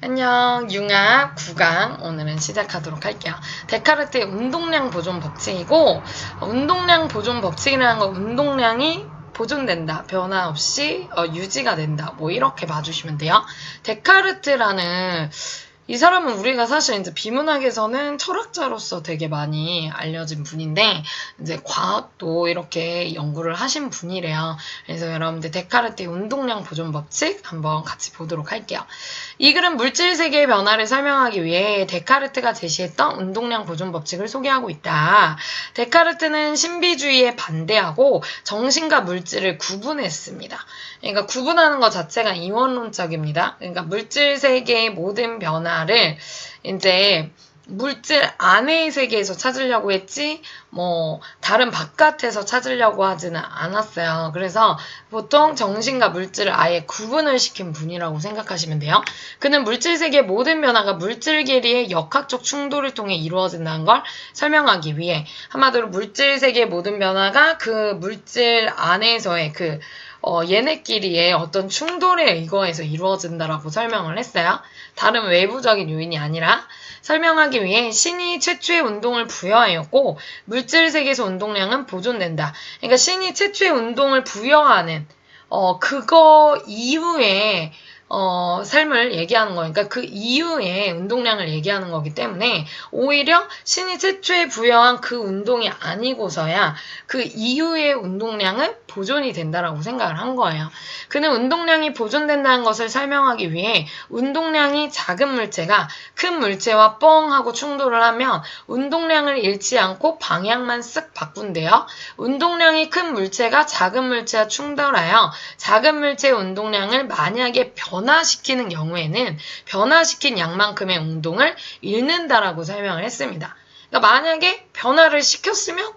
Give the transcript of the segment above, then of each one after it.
안녕, 융합 9강 오늘은 시작하도록 할게요. 데카르트의 운동량 보존 법칙이고, 운동량 보존 법칙이라는 건 운동량이 보존된다, 변화 없이 유지가 된다, 뭐 이렇게 봐주시면 돼요. 데카르트라는 이 사람은 우리가 사실 이제 비문학에서는 철학자로서 되게 많이 알려진 분인데, 이제 과학도 이렇게 연구를 하신 분이래요. 그래서 여러분들 데카르트의 운동량 보존 법칙 한번 같이 보도록 할게요. 이 글은 물질 세계의 변화를 설명하기 위해 데카르트가 제시했던 운동량 보존 법칙을 소개하고 있다. 데카르트는 신비주의에 반대하고 정신과 물질을 구분했습니다. 그러니까 구분하는 것 자체가 이원론적입니다. 그러니까 물질 세계의 모든 변화를 이제 물질 안의 세계에서 찾으려고 했지 뭐 다른 바깥에서 찾으려고 하지는 않았어요. 그래서 보통 정신과 물질을 아예 구분을 시킨 분이라고 생각하시면 돼요. 그는 물질 세계의 모든 변화가 물질끼리의 역학적 충돌을 통해 이루어진다는 걸 설명하기 위해 한마디로 물질 세계의 모든 변화가 그 물질 안에서의 얘네끼리의 어떤 충돌에 의거해서 이루어진다라고 설명을 했어요. 다른 외부적인 요인이 아니라 설명하기 위해 신이 최초의 운동을 부여하였고 물질 세계에서 운동량은 보존된다. 그러니까 신이 최초의 운동을 부여하는 그거 이후에 삶을 얘기하는 거니까 그 이후에 운동량을 얘기하는 거기 때문에 오히려 신이 최초에 부여한 그 운동이 아니고서야 그 이후의 운동량은 보존이 된다라고 생각을 한 거예요. 그는 운동량이 보존된다는 것을 설명하기 위해 운동량이 작은 물체가 큰 물체와 뻥 하고 충돌을 하면 운동량을 잃지 않고 방향만 쓱 바꾼대요. 운동량이 큰 물체가 작은 물체와 충돌하여 작은 물체의 운동량을 만약에 변화시키는 경우에는 변화시킨 양만큼의 운동을 잃는다라고 설명을 했습니다. 그러니까 만약에 변화를 시켰으면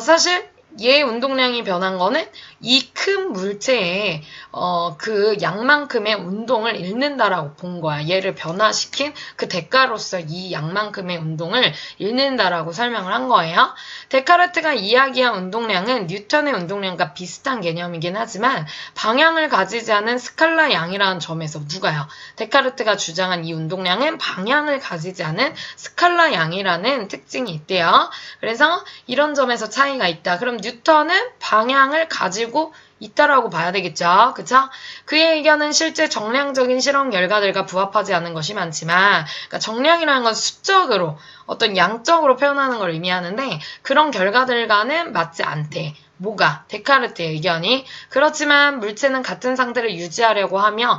사실 얘 운동량이 변한 거는 이 큰 물체의 그 양만큼의 운동을 잃는다라고 본 거야. 얘를 변화시킨 그 대가로서 이 양만큼의 운동을 잃는다라고 설명을 한 거예요. 데카르트가 이야기한 운동량은 뉴턴의 운동량과 비슷한 개념이긴 하지만 방향을 가지지 않은 스칼라 양이라는 점에서 누가요? 데카르트가 주장한 이 운동량은 방향을 가지지 않은 스칼라 양이라는 특징이 있대요. 그래서 이런 점에서 차이가 있다. 그럼 뉴턴은 방향을 가지고 있다라고 봐야 되겠죠. 그쵸? 그의 의견은 실제 정량적인 실험 결과들과 부합하지 않은 것이 많지만, 그러니까 정량이라는 건 수적으로, 어떤 양적으로 표현하는 걸 의미하는데, 그런 결과들과는 맞지 않대. 뭐가? 데카르트의 의견이. 그렇지만 물체는 같은 상태를 유지하려고 하며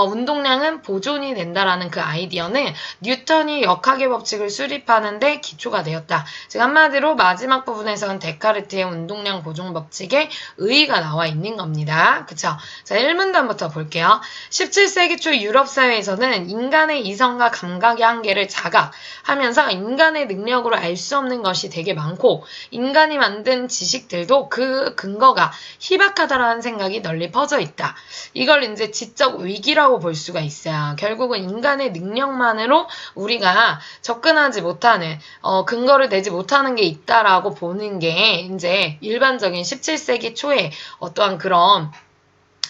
운동량은 보존이 된다라는 그 아이디어는 뉴턴이 역학의 법칙을 수립하는데 기초가 되었다. 즉 한마디로 마지막 부분에서는 데카르트의 운동량 보존 법칙에 의의가 나와 있는 겁니다. 그쵸? 자, 1문단부터 볼게요. 17세기 초 유럽 사회에서는 인간의 이성과 감각의 한계를 자각하면서 인간의 능력으로 알 수 없는 것이 되게 많고 인간이 만든 지식들도 그 근거가 희박하다라는 생각이 널리 퍼져 있다. 이걸 이제 지적 위기라고 볼 수가 있어요. 결국은 인간의 능력만으로 우리가 접근하지 못하는 근거를 내지 못하는 게 있다라고 보는 게 이제 일반적인 17세기 초에 어떠한 그런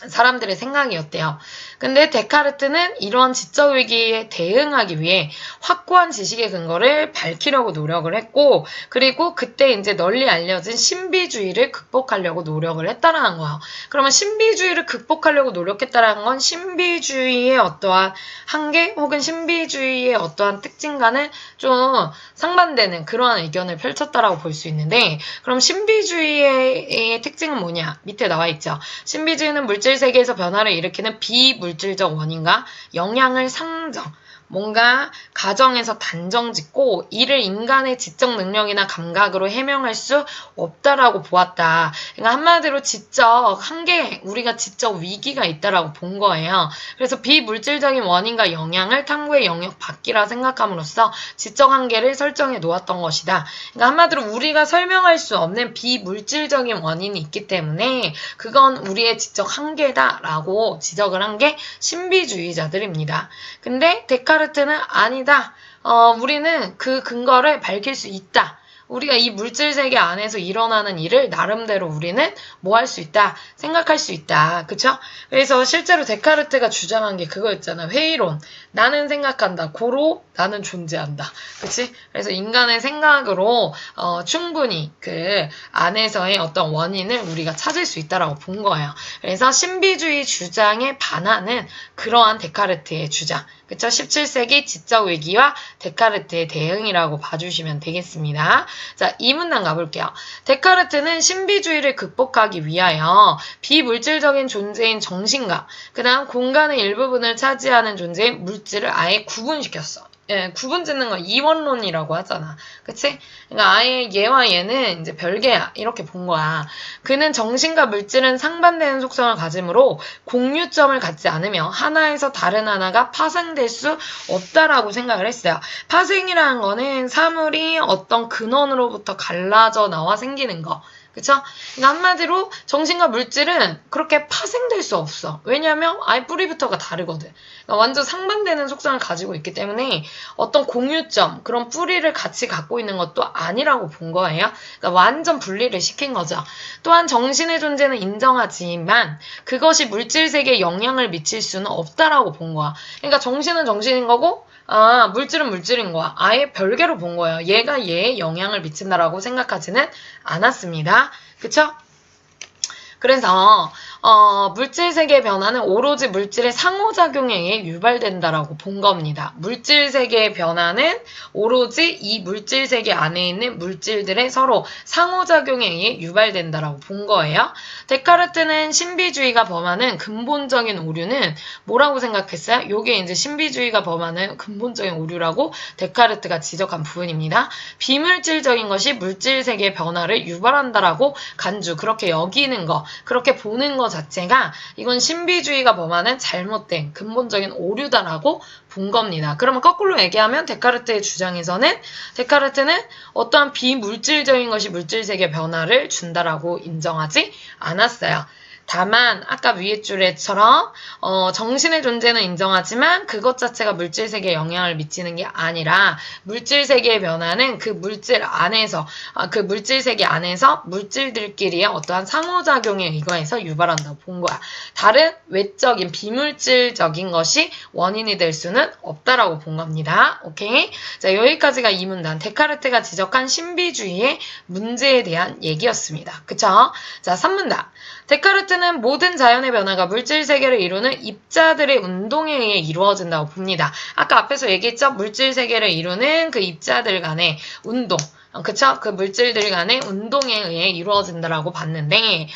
사람들의 생각이었대요. 근데 데카르트는 이러한 지적 위기에 대응하기 위해 확고한 지식의 근거를 밝히려고 노력을 했고, 그리고 그때 이제 널리 알려진 신비주의를 극복하려고 노력을 했다라는 거예요. 그러면 신비주의를 극복하려고 노력했다라는 건 신비주의의 어떠한 한계 혹은 신비주의의 어떠한 특징과는 좀 상반되는 그러한 의견을 펼쳤다라고 볼 수 있는데, 그럼 신비주의의 특징은 뭐냐? 밑에 나와 있죠. 신비주의는 물질 세계에서 변화를 일으키는 비물질적 원인과 영향을 상정, 뭔가 가정에서 단정짓고 이를 인간의 지적 능력이나 감각으로 해명할 수 없다라고 보았다. 그러니까 한마디로 지적 한계, 우리가 지적 위기가 있다라고 본 거예요. 그래서 비물질적인 원인과 영향을 탐구의 영역 밖이라 생각함으로써 지적 한계를 설정해 놓았던 것이다. 그러니까 한마디로 우리가 설명할 수 없는 비물질적인 원인이 있기 때문에 그건 우리의 지적 한계다라고 지적을 한 게 신비주의자들입니다. 근데 데카르트는 아니다. 우리는 그 근거를 밝힐 수 있다. 우리가 이 물질 세계 안에서 일어나는 일을 나름대로 우리는 뭐 할 수 있다? 생각할 수 있다. 그쵸? 그래서 실제로 데카르트가 주장한 게 그거였잖아. 회의론. 나는 생각한다. 고로 나는 존재한다. 그치? 그래서 인간의 생각으로 충분히 그 안에서의 어떤 원인을 우리가 찾을 수 있다라고 본 거예요. 그래서 신비주의 주장에 반하는 그러한 데카르트의 주장. 그쵸? 17세기 지적 위기와 데카르트의 대응이라고 봐주시면 되겠습니다. 자, 이 문단 가볼게요. 데카르트는 신비주의를 극복하기 위하여 비물질적인 존재인 정신과 그 다음 공간의 일부분을 차지하는 존재인 물질을 아예 구분시켰어. 예, 구분 짓는 거 이원론이라고 하잖아. 그치? 그러니까 아예 얘와 얘는 이제 별개야. 이렇게 본 거야. 그는 정신과 물질은 상반되는 속성을 가지므로 공유점을 갖지 않으며 하나에서 다른 하나가 파생될 수 없다라고 생각을 했어요. 파생이라는 거는 사물이 어떤 근원으로부터 갈라져 나와 생기는 거. 그쵸? 그러니까 한마디로 정신과 물질은 그렇게 파생될 수 없어. 왜냐면 아예 뿌리부터가 다르거든. 그러니까 완전 상반되는 속성을 가지고 있기 때문에 어떤 공유점, 그런 뿌리를 같이 갖고 있는 것도 아니라고 본 거예요. 그러니까 완전 분리를 시킨 거죠. 또한 정신의 존재는 인정하지만 그것이 물질 세계에 영향을 미칠 수는 없다라고 본 거야. 그러니까 정신은 정신인 거고 물질은 물질인 거야. 아예 별개로 본 거예요. 얘가 얘에 영향을 미친다라고 생각하지는 않았습니다. 그쵸? 그래서 물질 세계의 변화는 오로지 물질의 상호작용에 의해 유발된다라고 본 겁니다. 물질 세계의 변화는 오로지 이 물질 세계 안에 있는 물질들의 서로 상호작용에 의해 유발된다라고 본 거예요. 데카르트는 신비주의가 범하는 근본적인 오류는 뭐라고 생각했어요? 요게 이제 신비주의가 범하는 근본적인 오류라고 데카르트가 지적한 부분입니다. 비물질적인 것이 물질 세계의 변화를 유발한다라고 간주, 그렇게 여기는 거, 그렇게 보는 것 자체가 이건 신비주의가 범하는 잘못된 근본적인 오류다라고 본 겁니다. 그러면 거꾸로 얘기하면 데카르트의 주장에서는 데카르트는 어떠한 비물질적인 것이 물질 세계 변화를 준다라고 인정하지 않았어요. 다만 아까 위에 줄에처럼 정신의 존재는 인정하지만 그것 자체가 물질 세계에 영향을 미치는 게 아니라 물질 세계의 변화는 그 물질 안에서 그 물질 세계 안에서 물질들끼리의 어떠한 상호작용에 의거해서 유발한다고 본 거야. 다른 외적인 비물질적인 것이 원인이 될 수는 없다라고 본 겁니다. 오케이? 자, 여기까지가 이 문단 데카르트가 지적한 신비주의의 문제에 대한 얘기였습니다. 그쵸? 자, 3문단 데카르트는 모든 자연의 변화가 물질 세계를 이루는 입자들의 운동에 의해 이루어진다고 봅니다. 아까 앞에서 얘기했죠? 물질 세계를 이루는 그 입자들 간의 운동. 그쵸? 그 물질들 간의 운동에 의해 이루어진다라고 봤는데,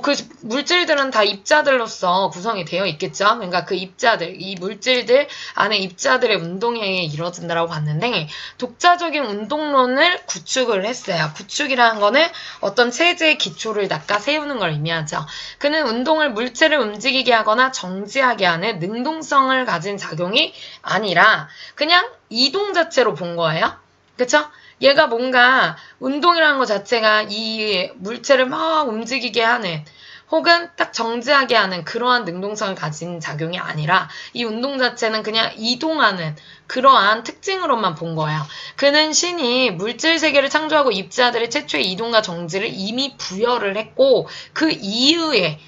그 물질들은 다 입자들로서 구성이 되어 있겠죠? 그러니까 그 입자들, 이 물질들 안에 입자들의 운동에 의해 이루어진다라고 봤는데, 독자적인 운동론을 구축을 했어요. 구축이라는 거는 어떤 체제의 기초를 닦아 세우는 걸 의미하죠. 그는 운동을 물체를 움직이게 하거나 정지하게 하는 능동성을 가진 작용이 아니라 그냥 이동 자체로 본 거예요. 그쵸? 얘가 뭔가 운동이라는 것 자체가 이 물체를 막 움직이게 하는 혹은 딱 정지하게 하는 그러한 능동성을 가진 작용이 아니라 이 운동 자체는 그냥 이동하는 그러한 특징으로만 본 거예요. 그는 신이 물질 세계를 창조하고 입자들의 최초의 이동과 정지를 이미 부여를 했고 그 이후에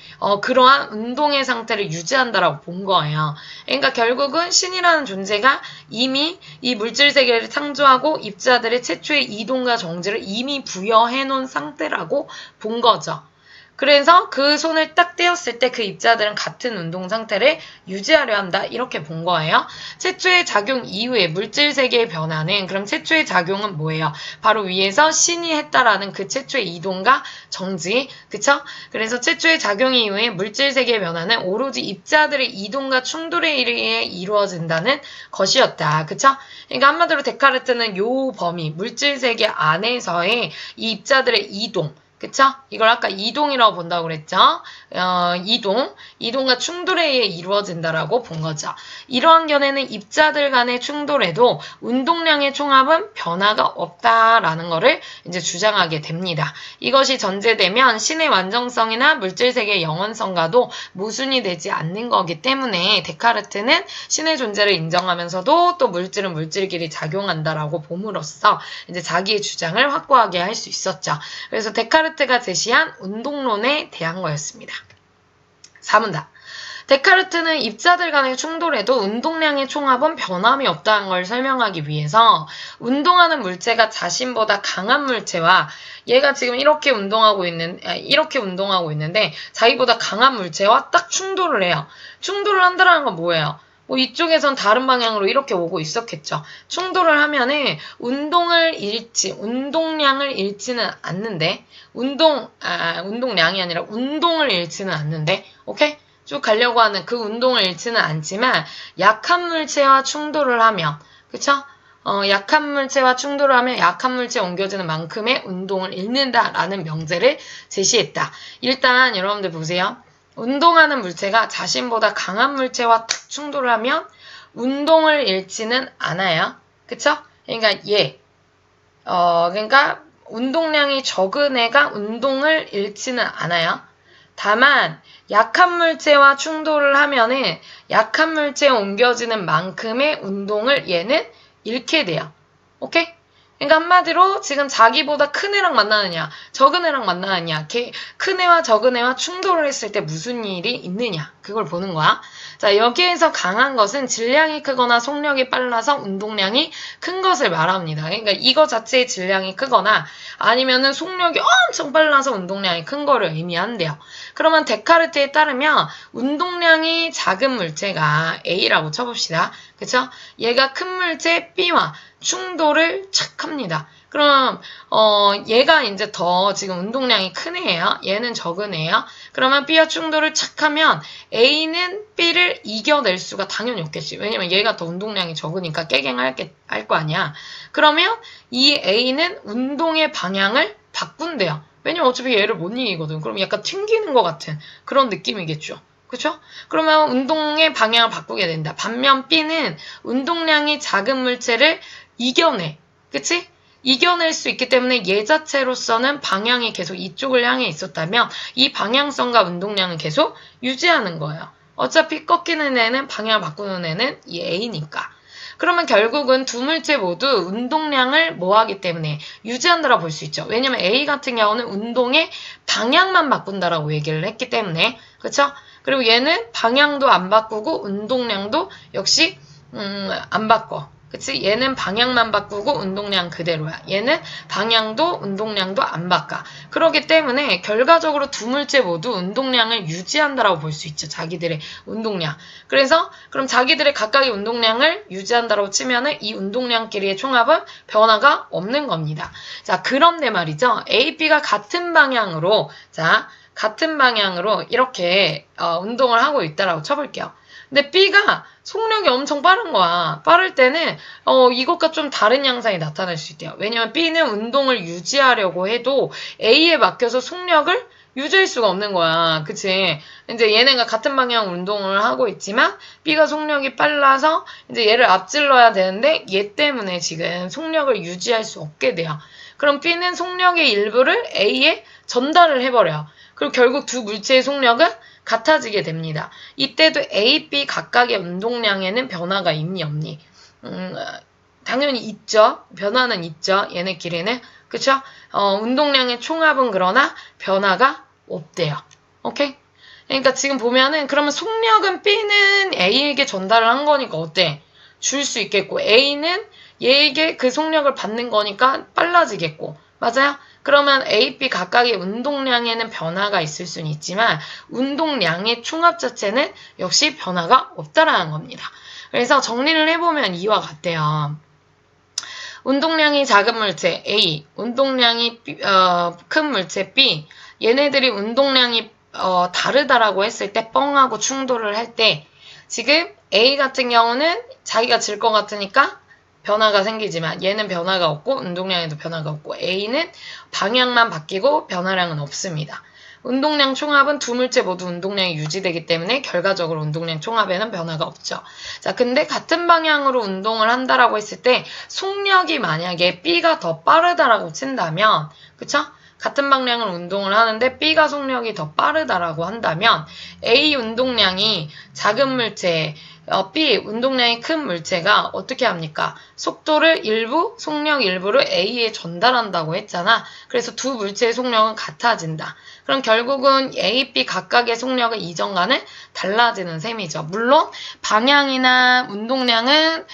그러한 운동의 상태를 유지한다라고 본 거예요. 그러니까 결국은 신이라는 존재가 이미 이 물질 세계를 창조하고 입자들의 최초의 이동과 정지를 이미 부여해 놓은 상태라고 본 거죠. 그래서 그 손을 딱 떼었을 때 그 입자들은 같은 운동 상태를 유지하려 한다. 이렇게 본 거예요. 최초의 작용 이후에 물질 세계의 변화는 그럼 최초의 작용은 뭐예요? 바로 위에서 신이 했다라는 그 최초의 이동과 정지. 그쵸? 그래서 최초의 작용 이후에 물질 세계의 변화는 오로지 입자들의 이동과 충돌에 의해 이루어진다는 것이었다. 그쵸? 그러니까 한마디로 데카르트는 요 범위, 물질 세계 안에서의 이 입자들의 이동, 그쵸? 이걸 아까 이동이라고 본다고 그랬죠? 이동과 충돌에 의해 이루어진다라고 본 거죠. 이러한 견해는 입자들 간의 충돌에도 운동량의 총합은 변화가 없다라는 거를 이제 주장하게 됩니다. 이것이 전제되면 신의 완전성이나 물질 세계의 영원성과도 모순이 되지 않는 거기 때문에 데카르트는 신의 존재를 인정하면서도 또 물질은 물질끼리 작용한다라고 봄으로써 이제 자기의 주장을 확고하게 할 수 있었죠. 그래서 데카르트가 제시한 운동론에 대한 거였습니다. 4문답. 데카르트는 입자들 간의 충돌에도 운동량의 총합은 변함이 없다는 걸 설명하기 위해서 운동하는 물체가 자신보다 강한 물체와 얘가 지금 이렇게 운동하고 있는데 자기보다 강한 물체와 딱 충돌을 해요. 충돌을 한다는 건 뭐예요? 뭐 이쪽에선 다른 방향으로 이렇게 오고 있었겠죠. 충돌을 하면은 운동량을 잃지는 않는데 운동량이 아니라 운동을 잃지는 않는데 오케이? 쭉 가려고 하는 그 운동을 잃지는 않지만 약한 물체와 충돌을 하면 그쵸? 약한 물체와 충돌을 하면 약한 물체에 옮겨지는 만큼의 운동을 잃는다라는 명제를 제시했다. 일단 여러분들 보세요. 운동하는 물체가 자신보다 강한 물체와 탁 충돌을 하면 운동을 잃지는 않아요. 그쵸? 그러니까 그러니까 운동량이 적은 애가 운동을 잃지는 않아요. 다만 약한 물체와 충돌을 하면은 약한 물체에 옮겨지는 만큼의 운동을 얘는 잃게 돼요. 오케이? 그러니까 한마디로 지금 자기보다 큰 애랑 만나느냐 적은 애랑 만나느냐 큰 애와 적은 애와 충돌을 했을 때 무슨 일이 있느냐 그걸 보는 거야. 자, 여기에서 강한 것은 질량이 크거나 속력이 빨라서 운동량이 큰 것을 말합니다. 그러니까 이거 자체의 질량이 크거나 아니면은 속력이 엄청 빨라서 운동량이 큰 거를 의미한대요. 그러면 데카르트에 따르면 운동량이 작은 물체가 A라고 쳐봅시다. 그쵸? 얘가 큰 물체 B와 충돌을 착 합니다. 그럼 얘가 이제 더 지금 운동량이 큰 애예요. 얘는 적은 애예요. 그러면 B와 충돌을 착 하면 A는 B를 이겨낼 수가 당연히 없겠지. 왜냐면 얘가 더 운동량이 적으니까 깨갱할 거 아니야. 그러면 이 A는 운동의 방향을 바꾼대요. 왜냐면 어차피 얘를 못 이기거든. 그럼 약간 튕기는 것 같은 그런 느낌이겠죠. 그쵸? 그러면 운동의 방향을 바꾸게 된다. 반면 B는 운동량이 작은 물체를 이겨내. 그치? 이겨낼 수 있기 때문에 얘 자체로서는 방향이 계속 이쪽을 향해 있었다면 이 방향성과 운동량은 계속 유지하는 거예요. 어차피 꺾이는 애는 방향을 바꾸는 애는 이 A니까. 그러면 결국은 두 물체 모두 운동량을 뭐하기 때문에 유지한다라고 볼 수 있죠. 왜냐면 A 같은 경우는 운동의 방향만 바꾼다라고 얘기를 했기 때문에 그쵸? 그리고 얘는 방향도 안 바꾸고 운동량도 역시 안 바꿔. 그치? 얘는 방향만 바꾸고 운동량 그대로야. 얘는 방향도 운동량도 안 바꿔. 그렇기 때문에 결과적으로 두 물체 모두 운동량을 유지한다라고 볼 수 있죠. 자기들의 운동량. 그래서 그럼 자기들의 각각의 운동량을 유지한다라고 치면은 이 운동량끼리의 총합은 변화가 없는 겁니다. 자, 그런데 말이죠. A, B가 같은 방향으로 이렇게 운동을 하고 있다라고 쳐볼게요. 근데 B가 속력이 엄청 빠른 거야. 빠를 때는 이것과 좀 다른 양상이 나타날 수 있대요. 왜냐면 B는 운동을 유지하려고 해도 A에 맡겨서 속력을 유지할 수가 없는 거야. 그치? 이제 얘네가 같은 방향 운동을 하고 있지만 B가 속력이 빨라서 이제 얘를 앞질러야 되는데 얘 때문에 지금 속력을 유지할 수 없게 돼요. 그럼 B는 속력의 일부를 A에 전달을 해버려요. 그리고 결국 두 물체의 속력은 같아지게 됩니다. 이때도 A, B 각각의 운동량에는 변화가 있니 없니? 당연히 있죠. 변화는 있죠. 얘네끼리는. 그쵸? 운동량의 총합은 그러나 변화가 없대요. 오케이? 그러니까 지금 보면은 그러면 속력은 B는 A에게 전달을 한 거니까 어때? 줄 수 있겠고 A는 얘에게 그 속력을 받는 거니까 빨라지겠고 맞아요? 그러면 A, B 각각의 운동량에는 변화가 있을 수는 있지만 운동량의 총합 자체는 역시 변화가 없다라는 겁니다. 그래서 정리를 해보면 이와 같대요. 운동량이 작은 물체 A, 운동량이 큰 물체 B, 얘네들이 운동량이 다르다라고 했을 때 뻥하고 충돌을 할 때 지금 A 같은 경우는 자기가 질 것 같으니까 변화가 생기지만 얘는 변화가 없고 운동량에도 변화가 없고 A는 방향만 바뀌고 변화량은 없습니다. 운동량 총합은 두 물체 모두 운동량이 유지되기 때문에 결과적으로 운동량 총합에는 변화가 없죠. 자, 근데 같은 방향으로 운동을 한다라고 했을 때 속력이 만약에 B가 더 빠르다라고 친다면, 그쵸? 같은 방향으로 운동을 하는데 B가 속력이 더 빠르다라고 한다면 A 운동량이 작은 물체, B 운동량이 큰 물체가 어떻게 합니까? 속도를 일부, 속력 일부를 A에 전달한다고 했잖아. 그래서 두 물체의 속력은 같아진다. 그럼 결국은 A, B 각각의 속력의 이전과는 달라지는 셈이죠. 물론 방향이나 운동량은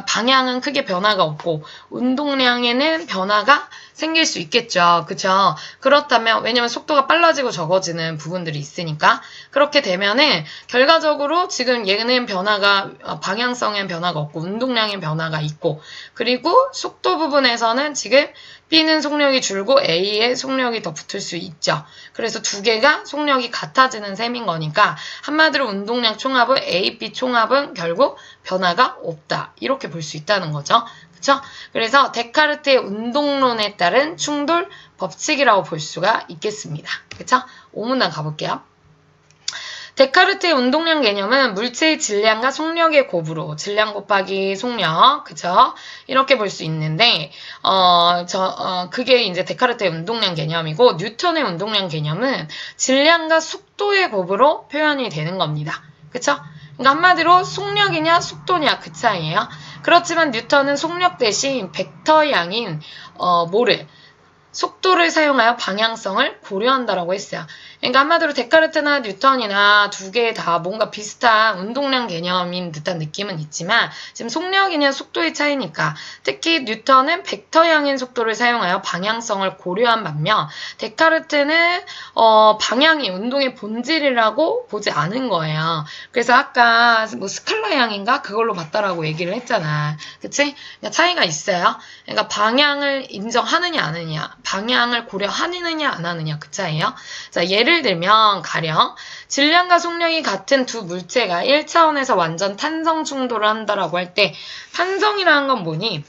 방향은 크게 변화가 없고 운동량에는 변화가 생길 수 있겠죠. 그쵸? 그렇다면 왜냐면 속도가 빨라지고 적어지는 부분들이 있으니까 그렇게 되면은 결과적으로 지금 얘는 변화가 방향성엔 변화가 없고 운동량엔 변화가 있고 그리고 속도 부분에서는 지금 B는 속력이 줄고 A의 속력이 더 붙을 수 있죠. 그래서 두 개가 속력이 같아지는 셈인 거니까 한마디로 운동량 총합은 A, B 총합은 결국 변화가 없다. 이렇게 볼 수 있다는 거죠. 그쵸? 그래서 데카르트의 운동론에 따른 충돌 법칙이라고 볼 수가 있겠습니다. 그쵸? 5문단 가볼게요. 데카르트의 운동량 개념은 물체의 질량과 속력의 곱으로 질량 곱하기 속력, 그쵸? 이렇게 볼 수 있는데, 그게 이제 데카르트의 운동량 개념이고, 뉴턴의 운동량 개념은 질량과 속도의 곱으로 표현이 되는 겁니다. 그쵸? 그러니까 한마디로 속력이냐 속도냐 그 차이예요. 그렇지만 뉴턴은 속력 대신 벡터 양인 뭐를 속도를 사용하여 방향성을 고려한다라고 했어요. 그러니까 한마디로 데카르트나 뉴턴이나 두 개 다 뭔가 비슷한 운동량 개념인 듯한 느낌은 있지만 지금 속력이냐 속도의 차이니까 특히 뉴턴은 벡터향인 속도를 사용하여 방향성을 고려한 반면 데카르트는 방향이 운동의 본질이라고 보지 않은 거예요. 그래서 아까 뭐 스칼라향인가 그걸로 봤다라고 얘기를 했잖아. 그치? 그러니까 차이가 있어요. 그러니까 방향을 인정하느냐 안 하느냐 방향을 고려하느냐 안 하느냐 그 차이예요. 자, 예를 들면 가령 질량과 속력이 같은 두 물체가 1차원에서 완전 탄성 충돌을 한다라고 할 때 탄성이라는 건 뭐니?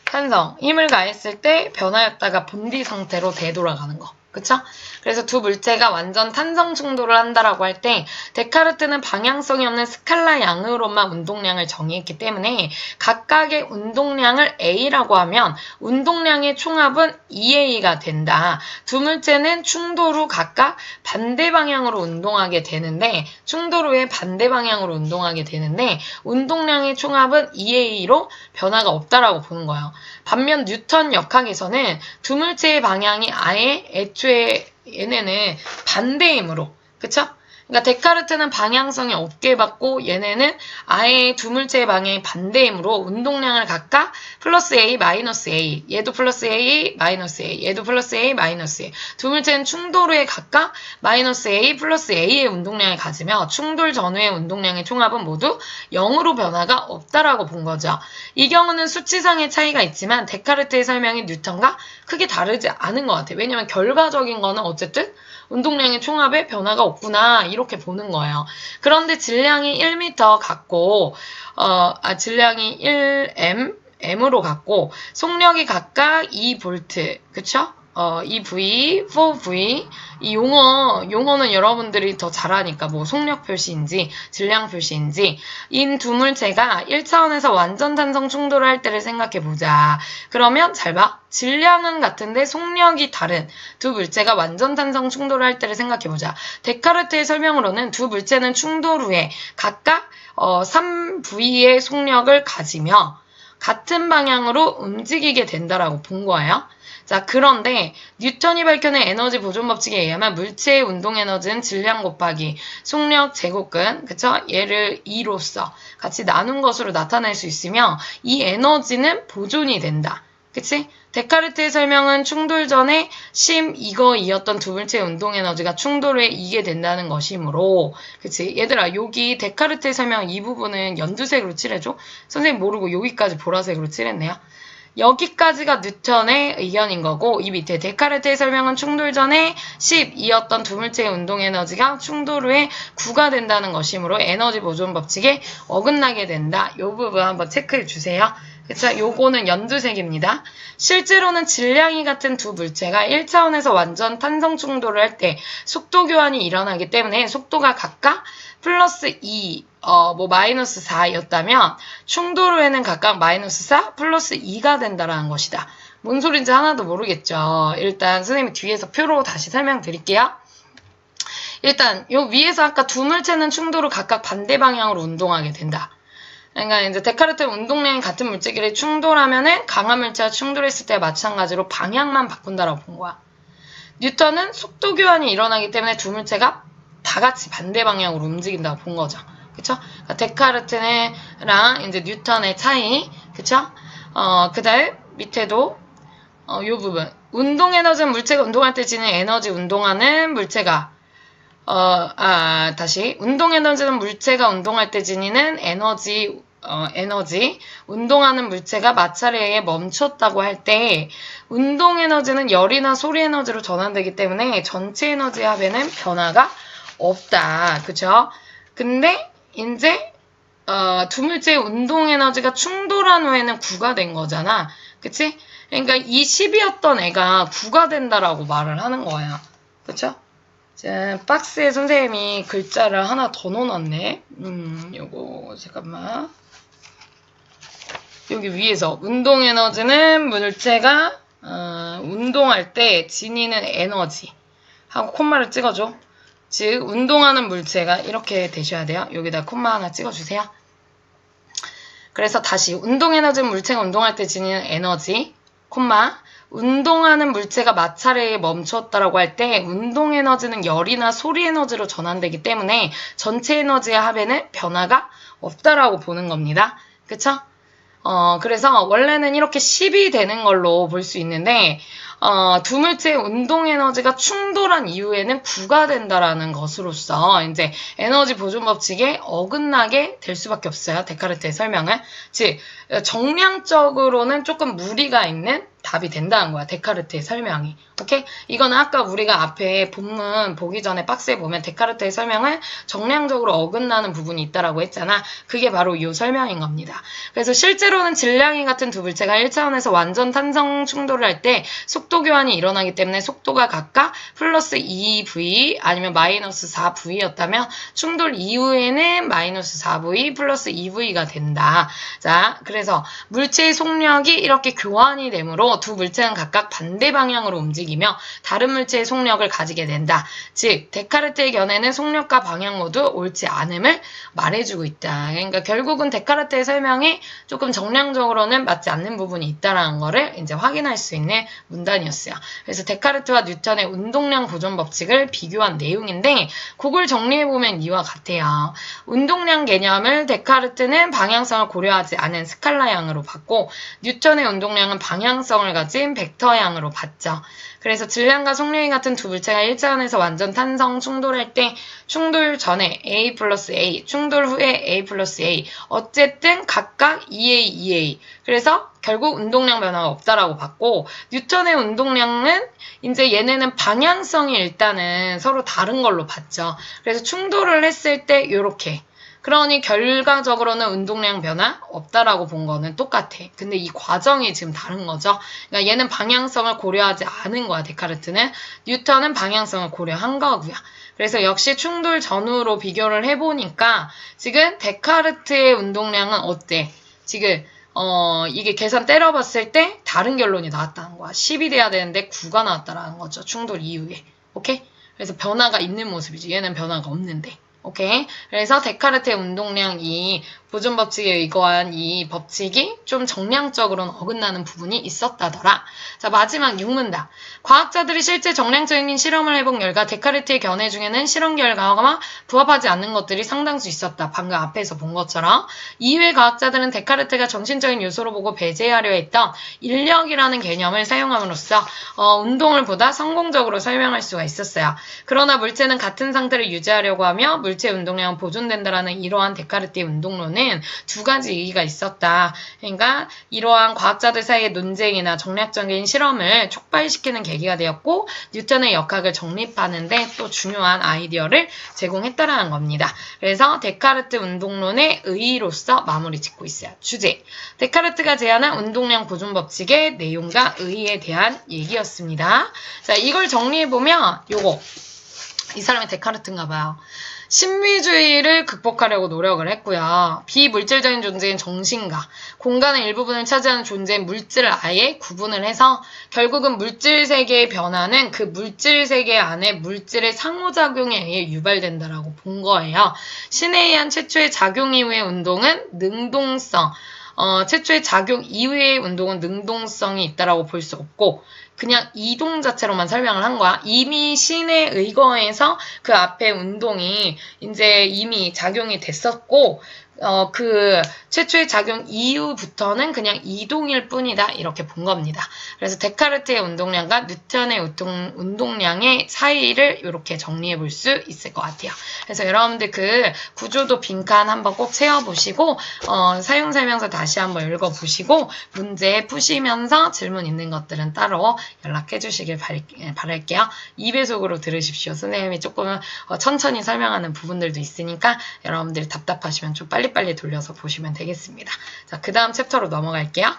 탄성, 힘을 가했을 때 변화였다가 본디 상태로 되돌아가는 거. 그쵸? 그래서 두 물체가 완전 탄성 충돌을 한다라고 할 때 데카르트는 방향성이 없는 스칼라 양으로만 운동량을 정의했기 때문에 각각의 운동량을 A라고 하면 운동량의 총합은 2A가 된다. 두 물체는 충돌 후 각각 반대 방향으로 운동하게 되는데 충돌 후에 반대 방향으로 운동하게 되는데 운동량의 총합은 2A로 변화가 없다라고 보는 거예요. 반면 뉴턴 역학에서는 두 물체의 방향이 아예 애초에 얘네는 반대이므로 그쵸? 그러니까 데카르트는 방향성이 없게 받고 얘네는 아예 두 물체의 방향이 반대이므로 운동량을 각각 플러스 A, 마이너스 A, 얘도 플러스 A, 마이너스 A, 얘도 플러스 A, 마이너스 A. 두 물체는 충돌 후에 각각 마이너스 A, 플러스 A의 운동량을 가지며 충돌 전후의 운동량의 총합은 모두 0으로 변화가 없다라고 본 거죠. 이 경우는 수치상의 차이가 있지만 데카르트의 설명이 뉴턴과 크게 다르지 않은 것 같아요. 왜냐면 결과적인 거는 어쨌든 운동량의 총합에 변화가 없구나 이렇게 보는 거예요. 그런데 질량이 1m 같고 질량이 1m으로 같고 속력이 각각 2V 그쵸? 2V, 4V 이 용어는 여러분들이 더 잘 아니까 뭐 속력 표시인지 질량 표시인지 인 두 물체가 1차원에서 완전 탄성 충돌을 할 때를 생각해 보자. 그러면 잘 봐. 질량은 같은데 속력이 다른 두 물체가 완전 탄성 충돌을 할 때를 생각해 보자. 데카르트의 설명으로는 두 물체는 충돌 후에 각각 3V의 속력을 가지며 같은 방향으로 움직이게 된다라고 본 거예요. 자, 그런데 뉴턴이 밝혀낸 에너지 보존 법칙에 의하면 물체의 운동 에너지는 질량 곱하기 속력 제곱근, 그쵸? 얘를 2로서 같이 나눈 것으로 나타낼 수 있으며 이 에너지는 보존이 된다. 그치? 데카르트의 설명은 충돌 전에 이었던 두 물체의 운동 에너지가 충돌 후에 이게 된다는 것이므로 그치? 얘들아 여기 데카르트의 설명 이 부분은 연두색으로 칠해줘. 선생님 모르고 여기까지 보라색으로 칠했네요. 여기까지가 뉴턴의 의견인 거고 이 밑에 데카르트의 설명은 충돌 전에 10이었던 두 물체의 운동 에너지가 충돌 후에 9가 된다는 것이므로 에너지 보존 법칙에 어긋나게 된다. 이 부분 한번 체크해 주세요. 그쵸? 요거는 연두색입니다. 실제로는 질량이 같은 두 물체가 1차원에서 완전 탄성 충돌을 할 때 속도 교환이 일어나기 때문에 속도가 각각 플러스 2, 마이너스 4였다면 충돌 후에는 각각 마이너스 4, 플러스 2가 된다라는 것이다. 뭔 소린지 하나도 모르겠죠. 일단 선생님이 뒤에서 표로 다시 설명드릴게요. 일단 요 위에서 아까 두 물체는 충돌 후 각각 반대 방향으로 운동하게 된다. 그러니까 이제 데카르트 운동량이 같은 물체끼리 충돌하면은 강한 물체와 충돌했을 때 마찬가지로 방향만 바꾼다라고 본 거야. 뉴턴은 속도 교환이 일어나기 때문에 두 물체가 다 같이 반대 방향으로 움직인다고 본 거죠. 그쵸? 그러니까 데카르트랑 이제 뉴턴의 차이. 그쵸? 그다음 밑에도 요 부분. 운동 에너지는 물체가 운동할 때 지닌 에너지 운동하는 물체가 다시. 운동 에너지는 물체가 운동할 때 지니는 에너지, 운동하는 물체가 마찰에 의해 멈췄다고 할 때, 운동 에너지는 열이나 소리 에너지로 전환되기 때문에 전체 에너지 합에는 변화가 없다. 그쵸? 근데, 이제, 두 물체의 운동 에너지가 충돌한 후에는 9가 된 거잖아. 그치? 그러니까 이 10이었던 애가 9가 된다라고 말을 하는 거야. 그쵸? 자, 박스에 선생님이 글자를 하나 더 넣어놨네. 요거, 잠깐만. 여기 위에서, 운동 에너지는 물체가, 운동할 때 지니는 에너지. 하고 콤마를 찍어줘. 즉, 운동하는 물체가 이렇게 되셔야 돼요. 여기다 콤마 하나 찍어주세요. 그래서 다시, 운동 에너지는 물체가 운동할 때 지니는 에너지, 콤마, 운동하는 물체가 마찰에 의해 멈췄다라고 할 때 운동 에너지는 열이나 소리 에너지로 전환되기 때문에 전체 에너지의 합에는 변화가 없다라고 보는 겁니다. 그쵸? 그래서 원래는 이렇게 10이 되는 걸로 볼 수 있는데 두 물체의 운동 에너지가 충돌한 이후에는 9가 된다라는 것으로서 이제 에너지 보존 법칙에 어긋나게 될 수밖에 없어요. 데카르트의 설명은. 즉 정량적으로는 조금 무리가 있는 답이 된다는 거야. 데카르트의 설명이. 오케이? 이거는 아까 우리가 앞에 본문 보기 전에 박스에 보면 데카르트의 설명은 정량적으로 어긋나는 부분이 있다라고 했잖아. 그게 바로 이 설명인 겁니다. 그래서 실제로는 질량이 같은 두 물체가 1차원에서 완전 탄성 충돌을 할 때 속도 교환이 일어나기 때문에 속도가 각각 플러스 2v 아니면 마이너스 4v였다면 충돌 이후에는 마이너스 4v 플러스 2v가 된다. 자, 그래서 물체의 속력이 이렇게 교환이 되므로 두 물체는 각각 반대 방향으로 움직이며 다른 물체의 속력을 가지게 된다. 즉, 데카르트의 견해는 속력과 방향 모두 옳지 않음을 말해주고 있다. 그러니까 결국은 데카르트의 설명이 조금 정량적으로는 맞지 않는 부분이 있다는 거를 이제 확인할 수 있는 문단이었어요. 그래서 데카르트와 뉴턴의 운동량 보존 법칙을 비교한 내용인데 그걸 정리해보면 이와 같아요. 운동량 개념을 데카르트는 방향성을 고려하지 않은 스칼라양으로 봤고 뉴턴의 운동량은 방향성을 가진 벡터양으로 봤죠. 그래서 질량과 속력이 같은 두 물체가 1차원에서 완전 탄성 충돌할 때 충돌 전에 A 플러스 A, 충돌 후에 A 플러스 A 어쨌든 각각 2A, 2A 그래서 결국 운동량 변화가 없다라고 봤고 뉴턴의 운동량은 이제 얘네는 방향성이 일단은 서로 다른 걸로 봤죠. 그래서 충돌을 했을 때 이렇게 그러니 결과적으로는 운동량 변화 없다라고 본 거는 똑같아. 근데 이 과정이 지금 다른 거죠. 그러니까 얘는 방향성을 고려하지 않은 거야, 데카르트는. 뉴턴은 방향성을 고려한 거고요. 그래서 역시 충돌 전후로 비교를 해보니까 지금 데카르트의 운동량은 어때? 지금 이게 계산 때려봤을 때 다른 결론이 나왔다는 거야. 10이 돼야 되는데 9가 나왔다라는 거죠. 충돌 이후에. 오케이? 그래서 변화가 있는 모습이지. 얘는 변화가 없는데. 오케이. 그래서 데카르트의 운동량이 보존 법칙에 의거한 이 법칙이 좀 정량적으로는 어긋나는 부분이 있었다더라. 자, 마지막 6문답. 과학자들이 실제 정량적인 실험을 해본 결과 데카르트의 견해 중에는 실험 결과가 부합하지 않는 것들이 상당수 있었다. 방금 앞에서 본 것처럼. 이후에 과학자들은 데카르트가 정신적인 요소로 보고 배제하려 했던 인력이라는 개념을 사용함으로써 운동을 보다 성공적으로 설명할 수가 있었어요. 그러나 물체는 같은 상태를 유지하려고 하며 물체 운동량은 보존된다라는 이러한 데카르트의 운동론은 데에는 두 가지 의의가 있었다. 그러니까 이러한 과학자들 사이의 논쟁이나 정략적인 실험을 촉발시키는 계기가 되었고 뉴턴의 역학을 정립하는데 또 중요한 아이디어를 제공했다라는 겁니다. 그래서 데카르트 운동론의 의의로서 마무리 짓고 있어요. 주제, 데카르트가 제안한 운동량 보존 법칙의 내용과 의의에 대한 얘기였습니다. 자, 이걸 정리해보면 요거 이 사람이 데카르트인가 봐요. 신비주의를 극복하려고 노력을 했고요. 비물질적인 존재인 정신과 공간의 일부분을 차지하는 존재인 물질을 아예 구분을 해서 결국은 물질 세계의 변화는 그 물질 세계 안에 물질의 상호작용에 의해 유발된다라고 본 거예요. 신에 의한 최초의 작용 이후의 운동은 능동성, 최초의 작용 이후의 운동은 능동성이 있다라고 볼 수 없고 그냥 이동 자체로만 설명을 한 거야. 이미 신에 의거해서 그 앞에 운동이 이제 이미 작용이 됐었고 그 최초의 작용 이후부터는 그냥 이동일 뿐이다 이렇게 본 겁니다. 그래서 데카르트의 운동량과 뉴턴의 운동량의 사이를 이렇게 정리해 볼 수 있을 것 같아요. 그래서 여러분들 그 구조도 빈칸 한번 꼭 채워보시고 사용 설명서 다시 한번 읽어보시고 문제 푸시면서 질문 있는 것들은 따로 연락해 주시길 바랄게요. 2배속으로 들으십시오. 선생님이 조금 천천히 설명하는 부분들도 있으니까 여러분들이 답답하시면 좀 빨리빨리 돌려서 보시면 되겠습니다. 자, 그 다음 챕터로 넘어갈게요.